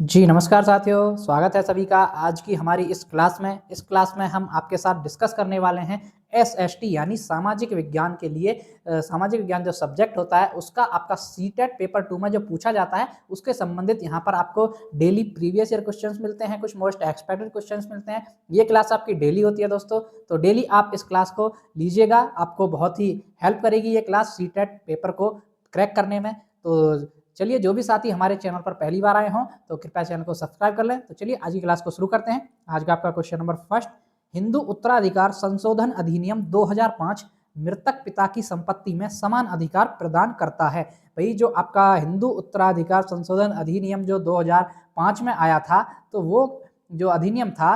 जी, नमस्कार साथियों, स्वागत है सभी का आज की हमारी इस क्लास में। इस क्लास में हम आपके साथ डिस्कस करने वाले हैं एसएसटी यानी सामाजिक विज्ञान के लिए सामाजिक विज्ञान जो सब्जेक्ट होता है उसका आपका सीटेट पेपर 2 में जो पूछा जाता है उसके संबंधित यहाँ पर आपको डेली प्रीवियस ईयर क्वेश्चंस मिलते हैं, कुछ मोस्ट एक्सपेक्टेड क्वेश्चंस मिलते हैं। ये क्लास आपकी डेली होती है दोस्तों, तो डेली आप इस क्लास को लीजिएगा, आपको बहुत ही हेल्प करेगी ये क्लास सीटेट पेपर को क्रैक करने में। तो चलिए, जो भी साथी हमारे चैनल पर पहली बार आए हों तो कृपया चैनल को सब्सक्राइब कर लें। तो चलिए आज की क्लास को शुरू करते हैं। आज का आपका क्वेश्चन नंबर फर्स्ट, हिंदू उत्तराधिकार संशोधन अधिनियम 2005 मृतक पिता की संपत्ति में समान अधिकार प्रदान करता है। भाई जो आपका हिंदू उत्तराधिकार संशोधन अधिनियम जो 2005 में आया था, तो वो जो अधिनियम था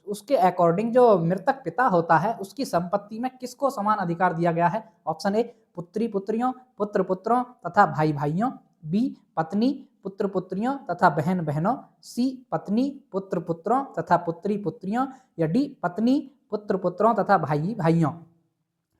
उसके अकॉर्डिंग जो मृतक पिता होता है उसकी संपत्ति में किसको समान अधिकार दिया गया है। ऑप्शन ए पुत्री पुत्रियों, पुत्र पुत्रों तथा भाई भाइयों, बी पत्नी पुत्र पुत्रियों तथा बहन बहनों, सी पत्नी पुत्र पुत्रों तथा पुत्री पुत्रियों, या डी पत्नी पुत्र पुत्रों तथा भाई भाइयों।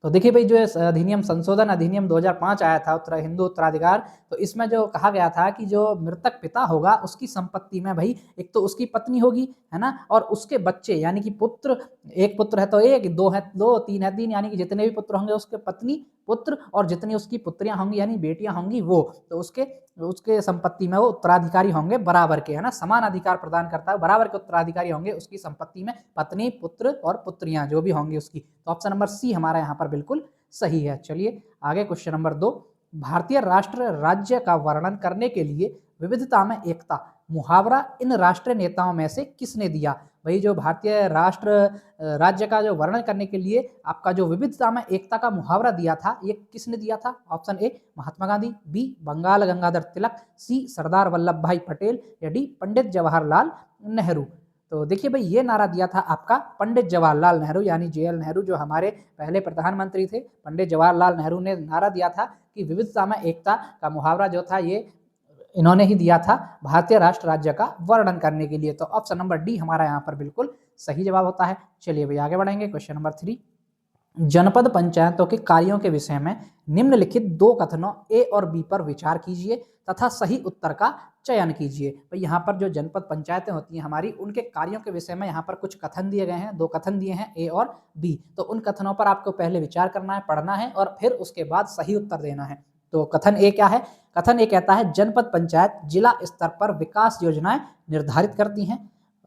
तो देखिए भाई, जो अधिनियम संशोधन अधिनियम 2005 आया था हिंदू उत्तराधिकार, तो इसमें जो कहा गया था कि जो मृतक पिता होगा उसकी संपत्ति में भाई एक तो उसकी पत्नी होगी, है ना, और उसके बच्चे यानी कि पुत्र, एक पुत्र है तो एक, दो है दो, तीन है तीन, यानी कि जितने भी पुत्र होंगे उसके पत्नी पुत्र, और जितनी उसकी पुत्रियां होंगी यानी बेटियां होंगी वो, तो उसके उसके संपत्ति में वो उत्तराधिकारी होंगे बराबर के, है ना, समान अधिकार प्रदान करता है, बराबर के उत्तराधिकारी होंगे उसकी संपत्ति में पत्नी पुत्र और पुत्रियां जो भी होंगी उसकी। तो ऑप्शन नंबर सी हमारा यहाँ पर बिल्कुल सही है। चलिए आगे क्वेश्चन नंबर 2, भारतीय राष्ट्र राज्य का वर्णन करने के लिए विविधता में एकता मुहावरा इन राष्ट्रीय नेताओं में से किसने दिया। भाई जो भारतीय राष्ट्र राज्य का जो वर्णन करने के लिए आपका जो विविधता में एकता का मुहावरा दिया था, ये किसने दिया था। Option A Mahatma Gandhi, B Bal Gangadhar Tilak, C Sardar Vallabhbhai Patel, या डी पंडित जवाहरलाल नेहरू। तो देखिए भाई, ये नारा दिया था आपका पंडित जवाहरलाल नेहरू यानी जेएल नेहरू, जो हमारे पहले प्रधानमंत्री थे। पंडित जवाहरलाल नेहरू ने नारा दिया था कि विविधता में एकता का मुहावरा जो था ये इन्होंने ही दिया था भारतीय राष्ट्र राज्य का वर्णन करने के लिए। तो ऑप्शन नंबर डी हमारा यहाँ पर बिल्कुल सही जवाब होता है। चलिए भाई आगे बढ़ेंगे। क्वेश्चन नंबर 3, जनपद पंचायतों के कार्यों के विषय में निम्नलिखित दो कथनों ए और बी पर विचार कीजिए तथा सही उत्तर का चयन कीजिए। भाई यहाँ पर जो जनपद पंचायतें होती हैं हमारी, उनके कार्यों के विषय में यहाँ पर कुछ कथन दिए गए हैं, दो कथन दिए हैं ए और बी। तो उन कथनों पर आपको पहले विचार करना है, पढ़ना है, और फिर उसके बाद सही उत्तर देना है। तो कथन ए क्या है। कथन ए कहता है जनपद पंचायत जिला स्तर पर विकास योजनाएं निर्धारित करती हैं।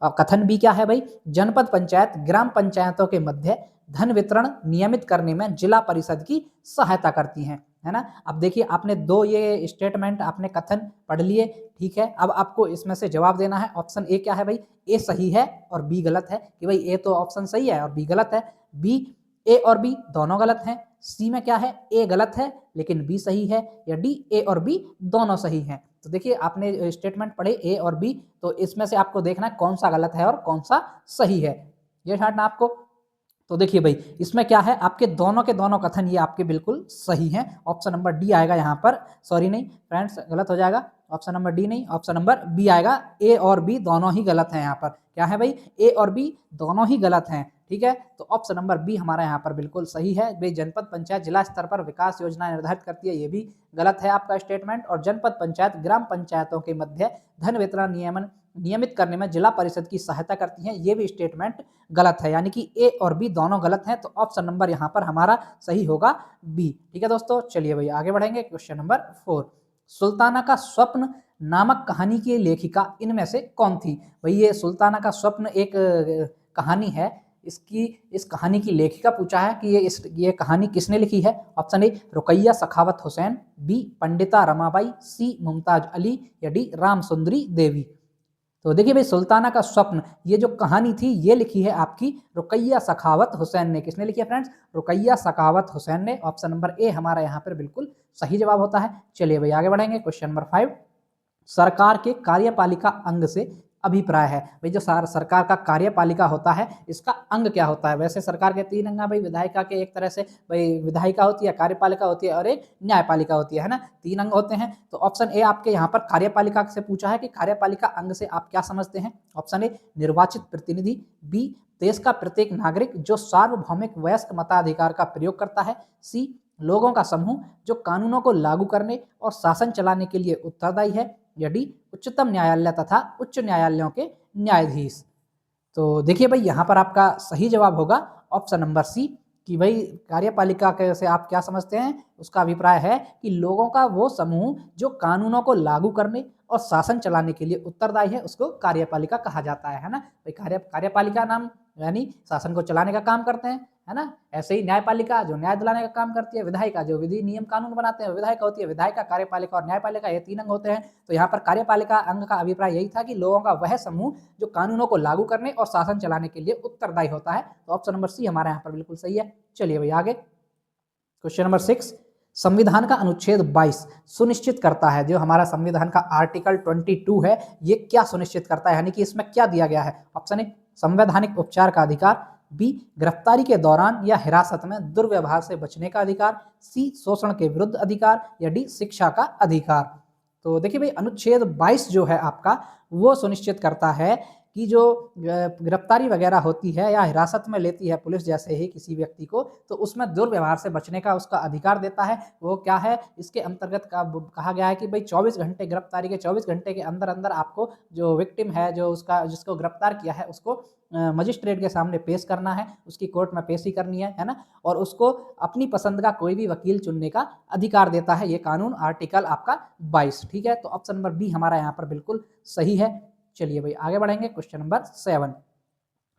और कथन बी क्या है भाई, जनपद पंचायत ग्राम पंचायतों के मध्य धन वितरण नियमित करने में जिला परिषद की सहायता करती हैं, है ना। अब देखिए, आपने दो ये स्टेटमेंट आपने कथन पढ़ लिए, ठीक है। अब आपको इसमें से जवाब देना है। ऑप्शन ए क्या है भाई, ए सही है और बी गलत है, कि भाई ए तो ऑप्शन सही है और बी गलत है। बी, ए और बी दोनों गलत हैं। सी में क्या है, ए गलत है लेकिन बी सही है, या डी ए और बी दोनों सही हैं। तो देखिए, आपने स्टेटमेंट पढ़े ए और बी, तो इसमें से आपको देखना है कौन सा गलत है और कौन सा सही है, ये छांटना आपको। तो देखिए भाई, इसमें क्या है, आपके दोनों के दोनों कथन ये आपके बिल्कुल सही हैं। ऑप्शन नंबर डी आएगा यहाँ पर, सॉरी नहीं फ्रेंड्स, गलत हो जाएगा। ऑप्शन नंबर डी नहीं, ऑप्शन नंबर बी आएगा। ए और बी दोनों ही गलत हैं यहाँ पर। क्या है भाई, ए और बी दोनों ही गलत हैं, ठीक है। तो ऑप्शन नंबर बी हमारा यहाँ पर बिल्कुल सही है। भाई जनपद पंचायत जिला स्तर पर विकास योजना निर्धारित करती है, ये भी गलत है आपका स्टेटमेंट। और जनपद पंचायत ग्राम पंचायतों के मध्य धन वितरण नियमित करने में जिला परिषद की सहायता करती हैं, ये भी स्टेटमेंट गलत है। यानी कि ए और बी दोनों गलत हैं। तो ऑप्शन नंबर यहाँ पर हमारा सही होगा बी, ठीक है दोस्तों। चलिए भाई आगे बढ़ेंगे। क्वेश्चन नंबर 4, सुल्ताना का स्वप्न नामक कहानी की लेखिका इनमें से कौन थी। भाई ये सुल्ताना का स्वप्न एक कहानी है, इस कहानी की लेखिका पूछा है कि ये कहानी किसने लिखी है। Option A Rokeya Sakhawat Hossain, B Pandita Ramabai, सी मुमताज अली, या डी राम सुंदरी देवी। तो देखिए भाई, सुल्ताना का स्वप्न ये जो कहानी थी ये लिखी है आपकी रुकैया सखावत हुसैन ने। किसने लिखी है फ्रेंड्स, रुकैया सखावत हुसैन ने। ऑप्शन नंबर ए हमारा यहाँ पर बिल्कुल सही जवाब होता है। चलिए भाई आगे बढ़ेंगे। क्वेश्चन नंबर 5, सरकार के कार्यपालिका अंग से अभिप्राय है। भाई जो सरकार का कार्यपालिका होता है इसका अंग क्या होता है। वैसे सरकार के 3 अंग हैं भाई, विधायिका के एक तरह से भाई विधायिका होती है, कार्यपालिका होती है और एक न्यायपालिका होती है ना, 3 अंग होते हैं। तो ऑप्शन ए आपके यहाँ पर कार्यपालिका से पूछा है कि कार्यपालिका अंग से आप क्या समझते हैं। ऑप्शन ए निर्वाचित प्रतिनिधि, बी देश का प्रत्येक नागरिक जो सार्वभौमिक वयस्क मताधिकार का प्रयोग करता है, सी लोगों का समूह जो कानूनों को लागू करने और शासन चलाने के लिए उत्तरदायी है, या डी उच्चतम न्यायालय तथा उच्च न्यायालयों के न्यायाधीश। तो देखिए भाई यहाँ पर आपका सही जवाब होगा ऑप्शन नंबर सी कि भाई कार्यपालिका के से आप क्या समझते हैं, उसका अभिप्राय है कि लोगों का वो समूह जो कानूनों को लागू करने और शासन चलाने के लिए उत्तरदायी है, उसको कार्यपालिका कहा जाता है ना। भाई कार्यपालिका नाम यानी शासन को चलाने का काम करते हैं, है ना। ऐसे ही न्यायपालिका जो न्याय दिलाने का काम करती है, विधायिका जो विधि नियम कानून बनाते हैं, विधायिका होती है। विधायिका, कार्यपालिका और न्यायपालिका ये 3 अंग होते हैं। तो यहाँ पर कार्यपालिका अंग का अभिप्राय यही था कि लोगों का वह समूह जो कानूनों को लागू करने और शासन चलाने के लिए उत्तरदायी होता है। तो ऑप्शन नंबर सी हमारा यहाँ पर बिल्कुल सही है। चलिए भाई आगे, क्वेश्चन नंबर 6, संविधान का अनुच्छेद 22 सुनिश्चित करता है, जो हमारा संविधान का आर्टिकल 22 है, ये क्या सुनिश्चित करता है, यानी कि इसमें क्या दिया गया है। ऑप्शन ए संवैधानिक उपचार का अधिकार, बी गिरफ्तारी के दौरान या हिरासत में दुर्व्यवहार से बचने का अधिकार, सी शोषण के विरुद्ध अधिकार, या डी शिक्षा का अधिकार। तो देखिए भाई अनुच्छेद 22 जो है आपका वो सुनिश्चित करता है कि जो गिरफ्तारी वगैरह होती है या हिरासत में लेती है पुलिस जैसे ही किसी व्यक्ति को, तो उसमें दुर्व्यवहार से बचने का उसका अधिकार देता है। वो क्या है, इसके अंतर्गत कहा गया है कि भाई 24 घंटे गिरफ्तारी के 24 घंटे के अंदर अंदर आपको जो विक्टिम है, जो उसका जिसको गिरफ्तार किया है, उसको मजिस्ट्रेट के सामने पेश करना है, उसकी कोर्ट में पेशी करनी है ना। और उसको अपनी पसंद का कोई भी वकील चुनने का अधिकार देता है ये कानून, आर्टिकल आपका 22। ठीक है, तो ऑप्शन नंबर बी हमारा यहाँ पर बिल्कुल सही है। चलिए भाई आगे बढ़ेंगे, क्वेश्चन नंबर 7,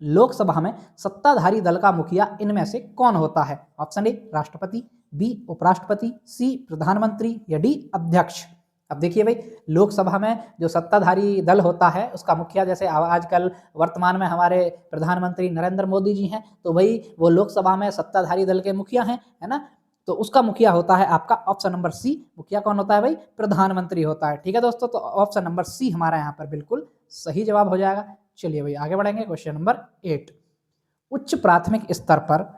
लोकसभा में सत्ताधारी दल का मुखिया इनमें से कौन होता है। ऑप्शन ए राष्ट्रपति, बी उपराष्ट्रपति, सी प्रधानमंत्री, या डी अध्यक्ष। अब देखिए भाई लोकसभा में जो सत्ताधारी दल होता है उसका मुखिया, जैसे आजकल वर्तमान में हमारे प्रधानमंत्री नरेंद्र मोदी जी हैं, तो भाई वो लोकसभा में सत्ताधारी दल के मुखिया हैं, है ना। तो उसका मुखिया होता है आपका ऑप्शन नंबर सी। मुखिया कौन होता है भाई, प्रधानमंत्री होता है। ठीक है दोस्तों, तो ऑप्शन नंबर सी हमारा यहाँ पर बिल्कुल सही जवाब हो जाएगा। चलिए भाई आगे बढ़ेंगे, क्वेश्चन नंबर 8, उच्च प्राथमिक स्तर पर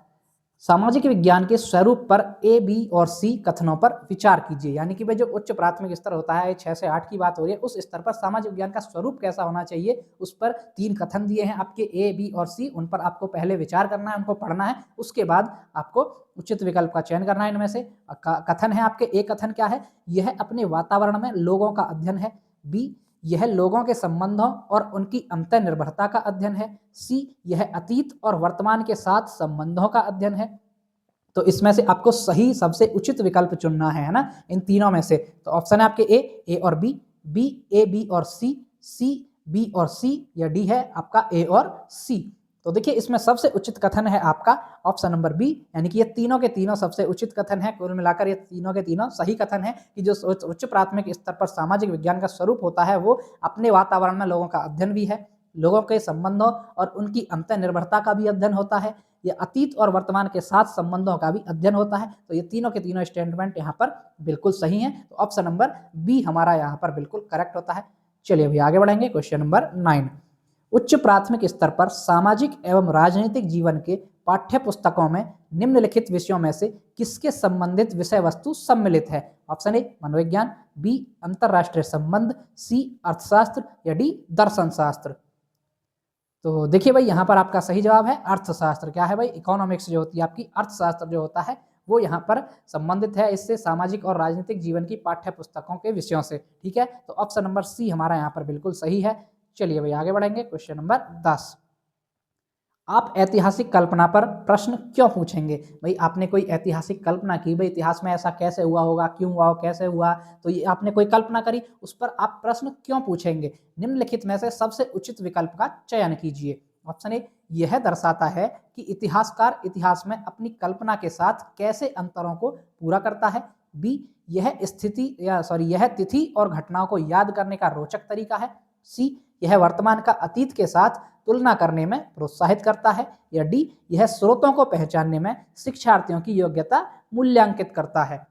सामाजिक विज्ञान के स्वरूप पर ए, बी और सी कथनों पर विचार कीजिए। यानी कि भाई जो उच्च प्राथमिक स्तर होता है 6 से 8 की बात हो रही है, उस स्तर पर सामाजिक विज्ञान का स्वरूप कैसा होना चाहिए, उस पर 3 कथन दिए हैं आपके ए, बी और सी। उन पर आपको पहले विचार करना है, उनको पढ़ना है, उसके बाद आपको उचित विकल्प का चयन करना है इनमें से। कथन है आपके, ए कथन क्या है, यह अपने वातावरण में लोगों का अध्ययन है। बी, यह लोगों के संबंधों और उनकी अंतर निर्भरता का अध्ययन है। सी, यह अतीत और वर्तमान के साथ संबंधों का अध्ययन है। तो इसमें से आपको सही सबसे उचित विकल्प चुनना है ना, इन तीनों में से। तो ऑप्शन है आपके ए और बी, बी ए बी और सी बी और सी, या डी है आपका ए और सी। तो देखिए इसमें सबसे उचित कथन है आपका ऑप्शन नंबर बी, यानी कि ये तीनों के तीनों सबसे उचित कथन है। कुल मिलाकर ये तीनों के तीनों सही कथन है कि जो उच्च प्राथमिक स्तर पर सामाजिक विज्ञान का स्वरूप होता है वो अपने वातावरण में लोगों का अध्ययन भी है, लोगों के संबंधों और उनकी अंतर निर्भरता का भी अध्ययन होता है, ये अतीत और वर्तमान के साथ संबंधों का भी अध्ययन होता है। तो ये तीनों के तीनों स्टेटमेंट यहाँ पर बिल्कुल सही हैं। तो ऑप्शन नंबर बी हमारा यहाँ पर बिल्कुल करेक्ट होता है। चलिए अभी आगे बढ़ेंगे, क्वेश्चन नंबर 9, उच्च प्राथमिक स्तर पर सामाजिक एवं राजनीतिक जीवन के पाठ्य पुस्तकों में निम्नलिखित विषयों में से किसके संबंधित विषय वस्तु सम्मिलित है। ऑप्शन ए मनोविज्ञान, बी अंतरराष्ट्रीय संबंध, सी अर्थशास्त्र, या डी दर्शन शास्त्र। तो देखिए भाई यहाँ पर आपका सही जवाब है अर्थशास्त्र। क्या है भाई, इकोनॉमिक्स जो होती है आपकी, अर्थशास्त्र जो होता है वो यहाँ पर संबंधित है इससे सामाजिक और राजनीतिक जीवन की पाठ्य पुस्तकों के विषयों से। ठीक है, तो ऑप्शन नंबर सी हमारा यहाँ पर बिल्कुल सही है। चलिए भाई आगे बढ़ेंगे, क्वेश्चन नंबर 10, आप ऐतिहासिक कल्पना पर प्रश्न क्यों पूछेंगे। भाई आपने कोई ऐतिहासिक कल्पना की, भाई इतिहास में ऐसा कैसे हुआ होगा, क्यों हुआ, कैसे हुआ, तो ये आपने कोई कल्पना करी, उस पर आप प्रश्न क्यों पूछेंगे। निम्नलिखित में से सबसे उचित विकल्प का चयन कीजिए। ऑप्शन ए, यह दर्शाता है कि इतिहासकार इतिहास में अपनी कल्पना के साथ कैसे अंतरों को पूरा करता है। बी, यह तिथि और घटनाओं को याद करने का रोचक तरीका है। सी, यह वर्तमान का अतीत के साथ तुलना करने में प्रोत्साहित करता है। या डी, यह स्रोतों को पहचानने में शिक्षार्थियों की योग्यता मूल्यांकित करता है।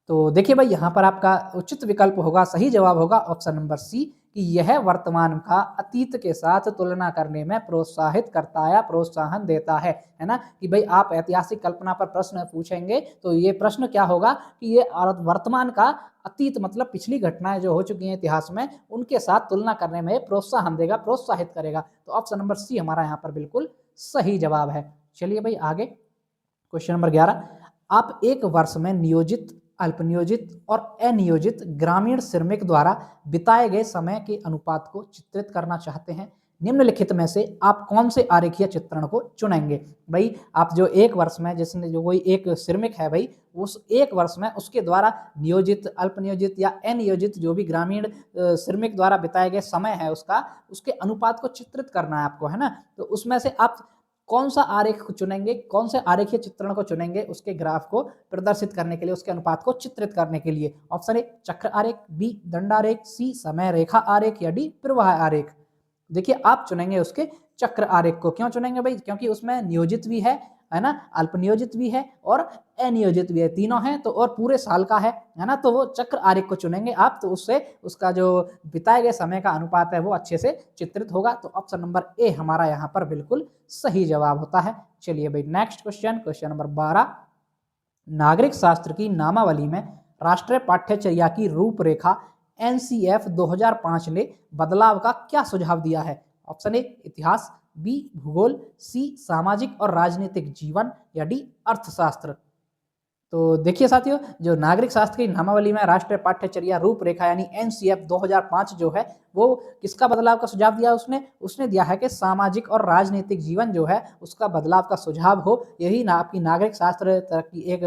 तो देखिए भाई यहाँ पर आपका उचित विकल्प होगा, सही जवाब होगा ऑप्शन नंबर सी, कि यह वर्तमान का अतीत के साथ तुलना करने में प्रोत्साहित करता है, प्रोत्साहन देता है ना। कि भाई आप ऐतिहासिक कल्पना पर प्रश्न पूछेंगे तो ये प्रश्न क्या होगा कि ये वर्तमान का अतीत मतलब पिछली घटनाएं जो हो चुकी हैं इतिहास में उनके साथ तुलना करने में प्रोत्साहन देगा, प्रोत्साहित करेगा। तो ऑप्शन नंबर सी हमारा यहाँ पर बिल्कुल सही जवाब है। चलिए भाई आगे, क्वेश्चन नंबर 11, आप एक वर्ष में नियोजित अल्पनियोजित और अनियोजित ग्रामीण श्रमिक द्वारा बिताए गए समय के अनुपात को चित्रित करना चाहते हैं। निम्नलिखित में से आप कौन से आरेखीय चित्रण को चुनेंगे? भाई आप जो एक वर्ष में जिसने जो कोई एक श्रमिक है भाई, उस एक वर्ष में उसके द्वारा नियोजित, अल्पनियोजित या अनियोजित जो भी ग्रामीण श्रमिक द्वारा बिताए गए समय है उसका, उसके अनुपात को चित्रित करना है आपको, है ना। तो उसमें से आप कौन सा आरेख को चुनेंगे, कौन से आरेखीय चित्रण को चुनेंगे उसके ग्राफ को प्रदर्शित करने के लिए, उसके अनुपात को चित्रित करने के लिए? ऑप्शन ए चक्र आरेख, बी दंड आरेख, सी समय रेखा आरेख या डी प्रवाह आरेख। देखिए आप चुनेंगे उसके चक्र आरेख को। क्यों चुनेंगे भाई? क्योंकि उसमें नियोजित भी है ना, अल्पनियोजित भी है और अनियोजित भी है, तीनों हैं तो, और पूरे साल का है ना। तो वो चक्र आरेख को चुनेंगे आप, तो उससे उसका जो बिताए गए समय का अनुपात है वो अच्छे से चित्रित होगा। तो ऑप्शन नंबर ए हमारा यहाँ पर बिल्कुल सही जवाब होता है। चलिए भाई नेक्स्ट क्वेश्चन, क्वेश्चन नंबर 12। नागरिक शास्त्र की नामावली में राष्ट्रीय पाठ्यचर्या की रूपरेखा एनसीएफ 2005 ने बदलाव का क्या सुझाव दिया है? ऑप्शन ए इतिहास, बी भूगोल, सी सामाजिक और राजनीतिक जीवन या डी अर्थशास्त्र। तो देखिए साथियों, जो नागरिक शास्त्र की नामावली में राष्ट्रीय पाठ्यचर्या रूपरेखा यानी एनसीएफ 2005 जो है वो किसका बदलाव का सुझाव दिया? उसने दिया है कि सामाजिक और राजनीतिक जीवन जो है उसका बदलाव का सुझाव हो। यही आपकी नागरिक शास्त्र की एक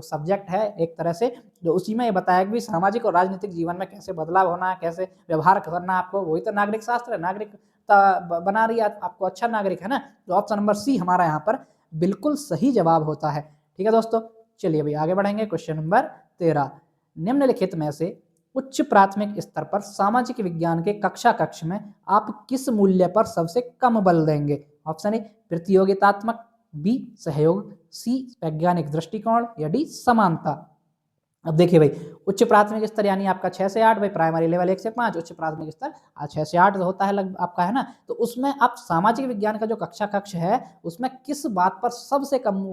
सब्जेक्ट है एक तरह से, जो उसी में ये बताया कि सामाजिक और राजनीतिक जीवन में कैसे बदलाव होना है, कैसे व्यवहार करना है आपको, वही तो नागरिक शास्त्र है। नागरिकता बना रही है आपको अच्छा नागरिक, है ना। तो ऑप्शन नंबर सी हमारा यहाँ पर बिल्कुल सही जवाब होता है। ठीक है दोस्तों, चलिए अभी आगे बढ़ेंगे। Question number 13। निम्नलिखित में से उच्च प्राथमिक स्तर पर सामाजिक विज्ञान के कक्ष में आप किस मूल्य पर सबसे कम बल देंगे? ऑप्शन ए प्रतियोगितात्मक, बी सहयोग, सी वैज्ञानिक दृष्टिकोण या डी समानता। अब देखिए भाई, उच्च प्राथमिक स्तर यानी आपका 6 से 8, भाई प्राइमरी लेवल 1 से 5, उच्च प्राथमिक स्तर 6 से 8 होता है लगभग आपका, है ना। तो उसमें आप सामाजिक विज्ञान का जो कक्ष है उसमें किस बात पर सबसे कम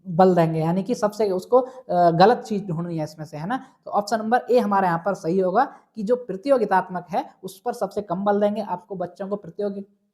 बल देंगे, यानी कि सबसे उसको गलत चीज ढूंढनी है इसमें से, है ना। तो ऑप्शन नंबर ए हमारे यहाँ पर सही होगा कि जो प्रतियोगितात्मक है उस पर सबसे कम बल देंगे। आपको बच्चों को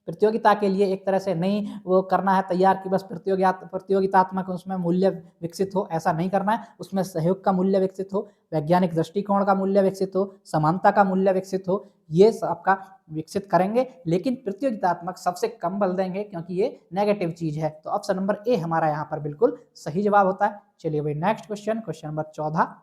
प्रतियोगिता के लिए एक तरह से नहीं वो करना है तैयार कि बस प्रतियोगितात्मक उसमें मूल्य विकसित हो, ऐसा नहीं करना है। उसमें सहयोग का मूल्य विकसित हो, वैज्ञानिक दृष्टिकोण का मूल्य विकसित हो, समानता का मूल्य विकसित हो, ये आपका विकसित करेंगे। लेकिन प्रतियोगितात्मक सबसे कम बल देंगे क्योंकि ये नेगेटिव चीज है। तो ऑप्शन नंबर ए हमारा यहाँ पर बिल्कुल सही जवाब होता है। चलिए भाई next question, question number 14।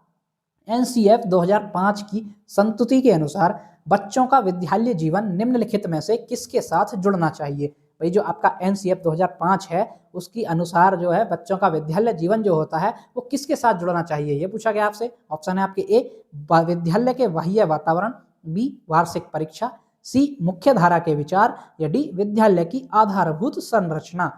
NCF 2005 की संस्तुति के अनुसार बच्चों का विद्यालय जीवन निम्नलिखित में से किसके साथ जुड़ना चाहिए? भाई जो आपका एनसीएफ 2005 है उसकी अनुसार जो है बच्चों का विद्यालय जीवन जो होता है वो किसके साथ जुड़ना चाहिए, ये पूछा गया आपसे। ऑप्शन है आपके ए विद्यालय के बाह्य वातावरण, बी वार्षिक परीक्षा, सी मुख्य धारा के विचार या डी विद्यालय की आधारभूत संरचना।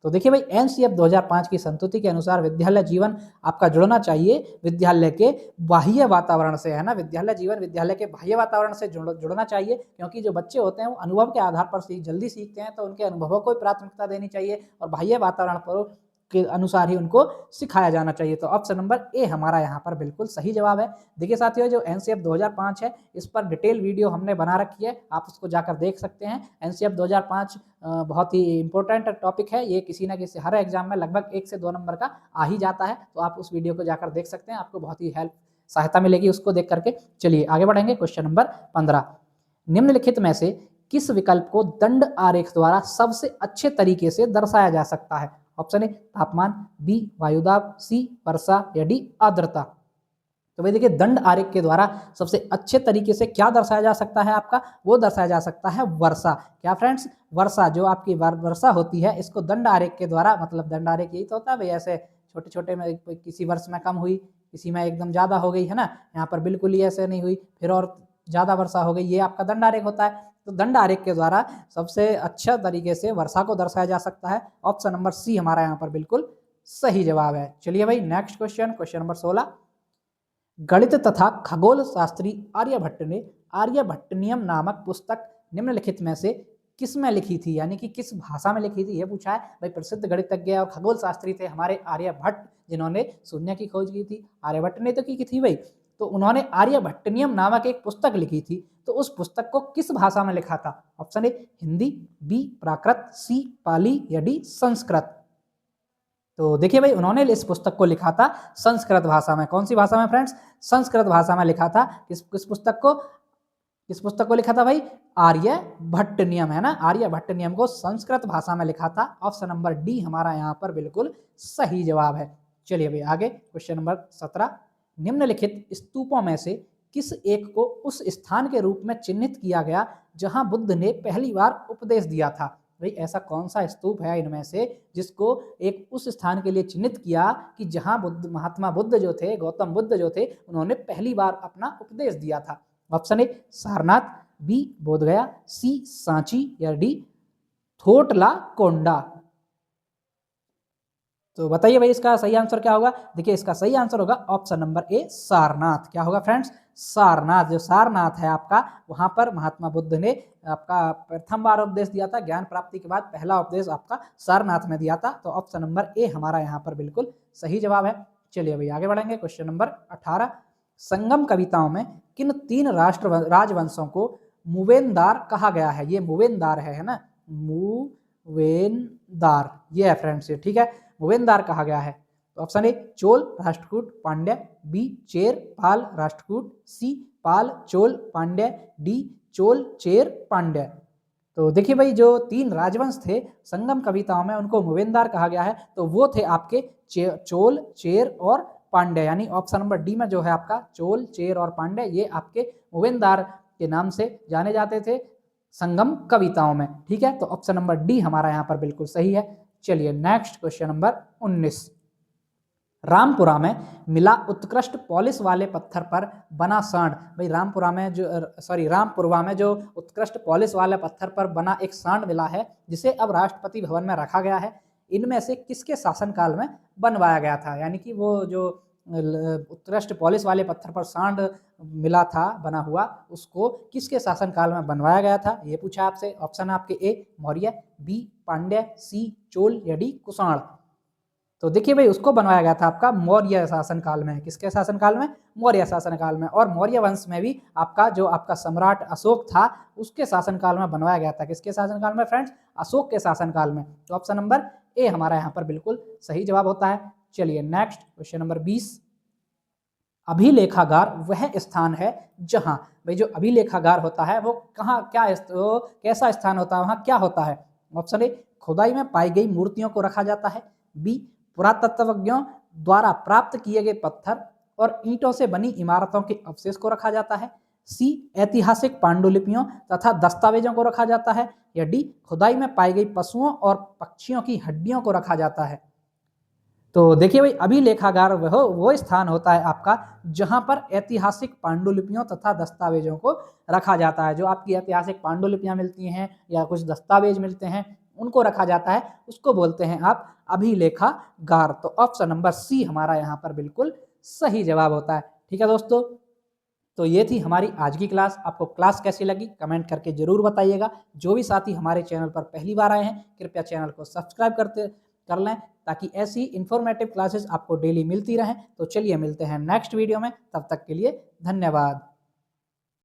तो देखिए भाई एनसीएफ 2005 की संस्तुति के अनुसार विद्यालय जीवन आपका जुड़ना चाहिए विद्यालय के बाह्य वातावरण से, है ना। विद्यालय जीवन विद्यालय के बाह्य वातावरण से जुड़ना चाहिए क्योंकि जो बच्चे होते हैं वो अनुभव के आधार पर जल्दी सीखते हैं, तो उनके अनुभवों को प्राथमिकता देनी चाहिए और बाह्य वातावरण पर के अनुसार ही उनको सिखाया जाना चाहिए। तो ऑप्शन नंबर ए हमारा यहाँ पर बिल्कुल सही जवाब है। देखिए साथियों, जो एनसीएफ 2005 है इस पर डिटेल वीडियो हमने बना रखी है, आप उसको जाकर देख सकते हैं। एनसीएफ 2005 बहुत ही इंपॉर्टेंट टॉपिक है, ये किसी ना किसी हर एग्जाम में लगभग 1 से 2 नंबर का आ ही जाता है। तो आप उस वीडियो को जाकर देख सकते हैं, आपको बहुत ही सहायता मिलेगी उसको देख करके। चलिए आगे बढ़ेंगे। Question number 15। निम्नलिखित में से किस विकल्प को दंड आरेख द्वारा सबसे अच्छे तरीके से दर्शाया जा सकता है? ऑप्शन ए तापमान, बी वायुदाब, सी वर्षा या डी आर्द्रता। तो भाई देखिए दंड आरेख के द्वारा सबसे अच्छे तरीके से क्या दर्शाया जा सकता है आपका, वो दर्शाया जा सकता है वर्षा। क्या फ्रेंड्स? वर्षा जो आपकी वर्षा होती है इसको दंड आरेख के द्वारा, मतलब दंड आरेख यही तो होता है भाई, ऐसे छोटे छोटे में किसी वर्ष में कम हुई, किसी में एकदम ज्यादा हो गई, है ना। यहाँ पर बिल्कुल ही ऐसे नहीं हुई, फिर और ज्यादा वर्षा हो गई, ये आपका दंड आरेख होता है। तो दंड आरेख के द्वारा सबसे अच्छा तरीके से वर्षा को दर्शाया जा सकता है। ऑप्शन नंबर सी हमारा यहाँ पर बिल्कुल सही जवाब है। चलिए भाई नेक्स्ट क्वेश्चन, क्वेश्चन नंबर 16। गणित तथा खगोल शास्त्री आर्यभट्ट ने आर्यभट्टनियम नामक पुस्तक निम्नलिखित में से किस में लिखी थी, यानी कि किस भाषा में लिखी थी, ये पूछा है। भाई प्रसिद्ध गणितज्ञ और खगोल शास्त्री थे हमारे आर्यभट्ट, जिन्होंने शून्य की खोज की थी। आर्यभट्ट ने तो की थी भाई। तो उन्होंने आर्यभट्टनियम नामक एक पुस्तक लिखी थी, तो उस पुस्तक को किस भाषा में लिखा था? ऑप्शन ए हिंदी, बी प्राकृत, सी पाली या डी संस्कृत। तो देखिए भाई, उन्होंने इस पुस्तक को लिखा था संस्कृत भाषा में। कौन सी भाषा में फ्रेंड्स? संस्कृत भाषा में लिखा था। किस पुस्तक को? किस पुस्तक को लिखा था भाई? आर्यभट्ट नियम, है ना, आर्यभट्ट नियम को संस्कृत भाषा में लिखा था। ऑप्शन नंबर डी हमारा यहाँ पर बिल्कुल सही जवाब है। चलिए भाई आगे, क्वेश्चन नंबर 17। निम्नलिखित स्तूपों में से किस एक को उस स्थान के रूप में चिन्हित किया गया जहां बुद्ध ने पहली बार उपदेश दिया था? भाई ऐसा कौन सा स्तूप है इनमें से जिसको एक उस स्थान के लिए चिन्हित किया कि जहां महात्मा बुद्ध जो थे, गौतम बुद्ध जो थे, उन्होंने पहली बार अपना उपदेश दिया था? Option A Sarnath, B Bodhgaya, C Sanchi या डी थोटला कोंडा। तो बताइए भाई इसका सही आंसर क्या होगा? देखिए इसका सही आंसर होगा ऑप्शन नंबर ए सारनाथ। क्या होगा फ्रेंड्स? सारनाथ। जो सारनाथ है आपका, वहां पर महात्मा बुद्ध ने आपका प्रथम बार उपदेश दिया था। ज्ञान प्राप्ति के बाद पहला उपदेश आपका सारनाथ में दिया था। तो ऑप्शन नंबर ए हमारा यहाँ पर बिल्कुल सही जवाब है। चलिए भाई आगे बढ़ेंगे, क्वेश्चन नंबर 18। संगम कविताओं में किन 3 राजवंशों को मूवेनदार कहा गया है? ये मूवेनदार है ना, मूवेनदार, ये है फ्रेंड्स, ठीक है, मूवेनदार कहा गया है। तो option A Chola, Rashtrakuta, Pandya, B Chera, Pala, Rashtrakuta, C Pala, Chola, Pandya, D Chola, Chera, Pandya. तो देखिए भाई, जो 3 राजवंश थे संगम कविताओं में, उनको मूवेनदार कहा गया है। तो वो थे आपके चोल, चेर और पांड्य, यानी ऑप्शन नंबर डी में जो है आपका चोल, चेर और पांड्य, ये आपके मूवेनदार के नाम से जाने जाते थे संगम कविताओं में। ठीक है, तो ऑप्शन नंबर डी हमारा यहाँ पर बिल्कुल सही है। चलिए नेक्स्ट क्वेश्चन नंबर 19। रामपुरा में मिला उत्कृष्ट पॉलिश वाले पत्थर पर बना सांड। भाई रामपुरा में जो उत्कृष्ट पॉलिश वाले पत्थर पर बना एक सांड मिला है, जिसे अब राष्ट्रपति भवन में रखा गया है। इनमें से किसके शासनकाल में बनवाया गया था? यानी कि वो जो उत्कृष्ट पॉलिश वाले पत्थर पर सांड मिला था बना हुआ, उसको किसके शासनकाल में बनवाया गया था? ये पूछा आपसे। ऑप्शन आपके ए मौर्य, बी पांड्य, सी चोल या डी कुषाण। तो देखिए भाई, उसको बनवाया गया था आपका मौर्य शासनकाल में। किसके शासनकाल में? मौर्य शासनकाल में। और मौर्य वंश में भी आपका सम्राट अशोक था, उसके शासनकाल में बनवाया गया था। किसके शासनकाल में फ्रेंड्स? अशोक के शासनकाल में। तो ऑप्शन नंबर ए हमारा यहाँ पर बिल्कुल सही जवाब होता है। चलिए नेक्स्ट क्वेश्चन नंबर 20। अभिलेखागार वह स्थान है जहां, भाई जो अभिलेखागार होता है वो कैसा स्थान होता है, वहां क्या होता है? ऑप्शन ए खुदाई में पाई गई मूर्तियों को रखा जाता है, बी पुरातत्वज्ञों द्वारा प्राप्त किए गए पत्थर और ईंटों से बनी इमारतों के अवशेष को रखा जाता है, सी ऐतिहासिक पांडुलिपियों तथा दस्तावेजों को रखा जाता है, या डी खुदाई में पाई गई पशुओं और पक्षियों की हड्डियों को रखा जाता है। तो देखिए भाई, अभिलेखागार वो स्थान होता है आपका जहां पर ऐतिहासिक पांडुलिपियों तथा दस्तावेजों को रखा जाता है। जो आपकी ऐतिहासिक पांडुलिपियां मिलती हैं या कुछ दस्तावेज मिलते हैं, उनको रखा जाता है, उसको बोलते हैं आप अभिलेखागार। तो ऑप्शन नंबर सी हमारा यहाँ पर बिल्कुल सही जवाब होता है। ठीक है दोस्तों, तो ये थी हमारी आज की क्लास। आपको क्लास कैसी लगी कमेंट करके जरूर बताइएगा। जो भी साथी हमारे चैनल पर पहली बार आए हैं, कृपया चैनल को सब्सक्राइब कर लें, ताकि ऐसी इंफॉर्मेटिव क्लासेस आपको डेली मिलती रहें। तो चलिए मिलते हैं नेक्स्ट वीडियो में, तब तक के लिए धन्यवाद।